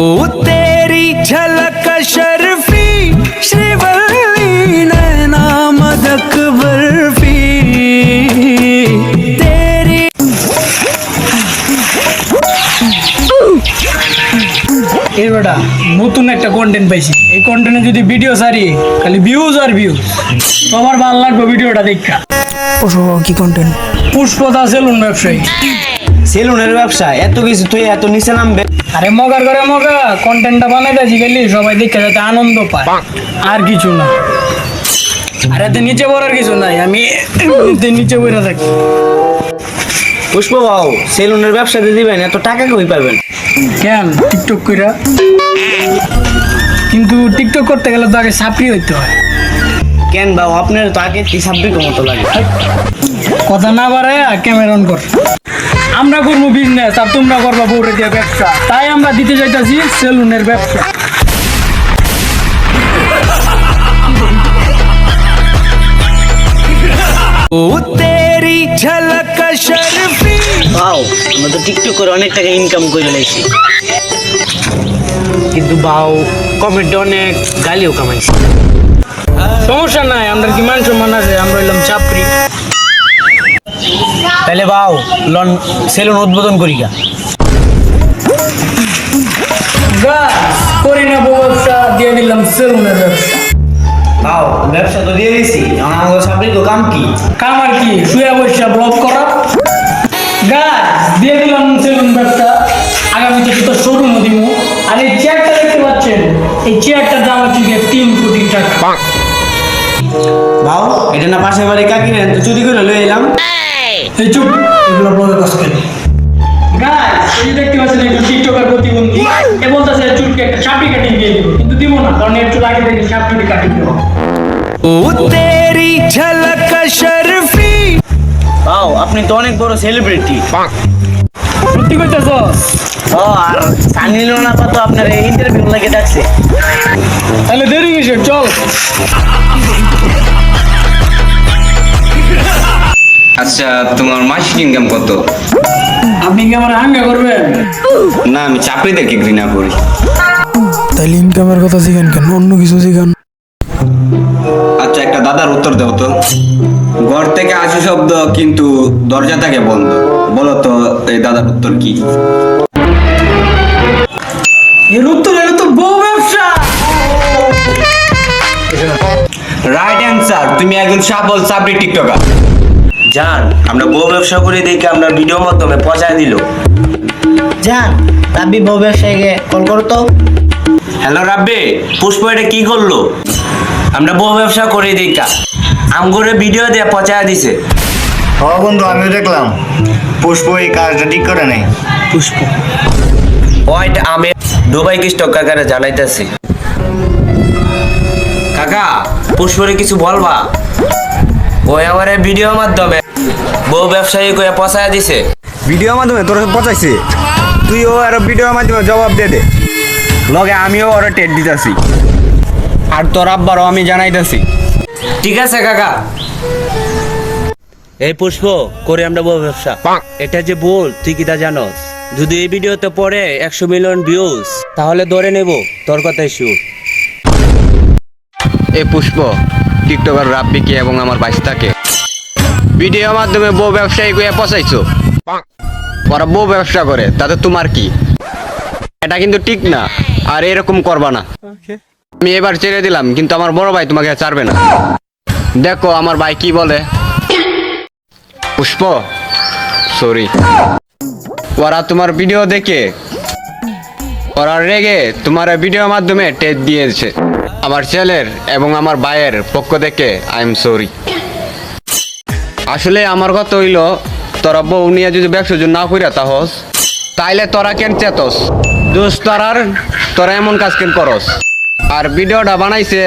ओ तेरी झलक शर्फी श्रीवल्ली नैना मदक बर्फी तेरी এবারটা নতুন একটা কন্টেন্ট পাইছি। এই কন্টেন্টে যদি ভিডিও সারি খালি ভিউজ আর ভিউজ, তোমার ভালো লাগবে ভিডিওটা দেখা। কি কন্টেন্ট? পুষ্পদা সেলুন ব্যবসায়ী। সেলুনের ব্যবসা এত কিছু তুই এত নিচে নামবে? আরে মগার করে মগা কন্টেন্টটা বানাইতেছি গেলি সবাই দেখে যাতে আনন্দ পায়, আর কিছু না। আর এতে নিচে পড়ার কিছু নাই, আমি এমনিতে নিচে বইরা থাকি। পুষ্প বাবু সেলুনের ব্যবসাতে দিবেন, এত টাকা কই পাবেন? কেন টিকটক কইরা? কিন্তু টিকটক করতে গেলে তো আগে সাপড়ি হইতে হয়। কেন বাবু আপনার তো আগে তিসাব্বিক মতো লাগে। কথা না বাড়ায় ক্যামেরা অন কর। আমরা করবো বিজনেস আর তোমরা করবা বউরে দিয়ে ব্যবসা, তাই আমরা দিতে চাইতেছি সেলুনের ব্যবসা। ओ तेरी झलक शर्फी বাউ আমরা তো টিকটক করে অনেক টাকা ইনকাম করে লাইছি, কিন্তু বাউ কমেন্টে অনেক গালিও কামাইছি। সমস্যা নাই, আমরা কি মান সম্মান আছে, আমরা হইলাম চাপড়ি। তাহলে বাউ লন সেলুন উদ্বোধন করি গা। করি না বউ ব্যবসা, দিয়ে দিলাম সেলুনের ব্যবসা। বাউ ব্যবসা তো দিয়ে দিছি, আমাদের সাবরি তো কাম কি? কাম আর কি, শুয়ে বসে ব্লগ করা। দিয়ে দিলাম সেলুন ব্যবসা, আগামীতে তো শোরুমও দিব। আর এই চেয়ারটা দেখতে পাচ্ছেন, এই চেয়ারটার দাম হচ্ছে 3 কোটি টাকা। বাউ এটা না পাশের বাড়ি কাকিনা তো চুরি করে লয়ে এলাম। এই চুপ, এগুলো ব্লগে কাজ করে। এই যে দেখতে পাচ্ছেন একটু টিকটকার প্রতিবন্ধী, এ বলতেছে চুলকে একটা চাপড়ি কাটিং দিয়ে দিব, কিন্তু দিব না, কারণ এর চুল আগে থেকে চাপড়ি কাটিং দেবো। ओ तेरी झलक शर्फी বাউ আপনি তো অনেক বড় সেলিব্রিটি। সত্যি কইতেছ? ও আর সানি লোনা তো আপনার এই ইন্টারভিউ লাগে ডাকছে। তাহলে দেরি কিসের, চল। আচ্ছা, তোমার মাসিক ইনকাম কত? আপনি কি আমার হাঙ্গা করবেন? না, আমি চাকরিদেরকে ঘৃণা করি। তাইলে ইনকামের কথা শিখান কেন, অন্য কিছু শিখান। আচ্ছা, একটা দাদার উত্তর দাও তো। ঘর থেকে আসে শব্দ কিন্তু দরজা থাকে বন্ধ। বলো তো এই দাদার উত্তর কি? এর উত্তর হলো তো বউ ব্যবসা। রাইট অ্যান্সার, তুমি একজন সফল চাকরি টিকটকার। জান আমরা বউ ব্যবসা করে দেখে আমরা ভিডিওর মাধ্যমে পৌঁছায় দিল। জান রাব্বি বউ ব্যবসায়ীকে কল করো তো। হ্যালো রাব্বি, পুষ্প এটা কি করলো? আমরা বউ ব্যবসা করে দেখা আমগরে ভিডিও দিয়ে পৌঁছায় দিছে। হ্যাঁ বন্ধু আমিও দেখলাম পুষ্প এই কাজটা ঠিক করে নাই। পুষ্প ওইটা আমি দুবাই কৃষ্ণ কাকারে জানাইতেছি। কাকা পুষ্পরে কিছু বলবা? ওই আমার ভিডিওর মাধ্যমে বউ ব্যবসায়ী করে পৌঁছায় দিছে। ভিডিওর মাধ্যমে তোর পচাইছে, তুইও আর ভিডিওর মাধ্যমে জবাব দে দে। লগে আমিও ওরা টেট দিতেছি, আর তোর আব্বারও আমি জানাইতেছি। ঠিক আছে কাকা। এই পুষ্প করে আমরা বউ ব্যবসা, এটা যে বল তুই কি তা জানোস? যদি এই ভিডিওতে পড়ে 100 মিলিয়ন ভিউজ তাহলে ধরে নেব তোর কথাই শিওর। এই পুষ্প টিকটকার রাব্বিকে এবং আমার বাইস্তাকে ভিডিওর মাধ্যমে বউ ব্যবসায়ী কইয়া পচাইছো। ওরা বউ ব্যবসা করে, তাতে তোমার কি? এটা কিন্তু ঠিক না, আর এরকম করবা না। আমি এবার ছেড়ে দিলাম, কিন্তু আমার বড় ভাই তোমাকে ছাড়বে না। দেখো আমার ভাই কি বলে। পুষ্প সরি, ওরা তোমার ভিডিও দেখে ওরা রেগে তোমার ভিডিওর মাধ্যমে টেট দিয়েছে। আমার ছেলের এবং আমার ভাইয়ের পক্ষ থেকে আই এম সরি। আসলে আমার কথা হইল, তোরা বউ নিয়ে যদি ব্যবসা না কইরা তাহস, তাইলে তোরা কেন চেতস দোষ তোরার, তোরা এমন কাজ কেন করস? আর ভিডিওটা বানাইছে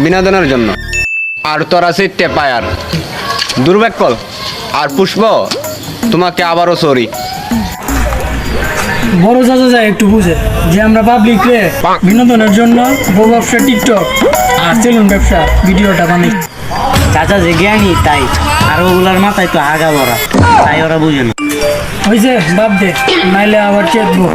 বিনোদনের জন্য, আর তোরা সিটতে পায়ার দুর্ভাগ্য। আর পুষ্প তোমাকে আবারও সরি। বড় চাচা যায় একটু বুঝে যে আমরা পাবলিক রে বিনোদনের জন্য বউ ব্যবসা, টিকটক আর সেলুন ব্যবসা ভিডিওটা বানাই। চাচা যে জ্ঞানী তাই, আর ওগুলার মাথায় তো আগা ভরা, তাই ওরা বুঝে না। হয়েছে, বাদ দে, নাইলে আবার চেতবো।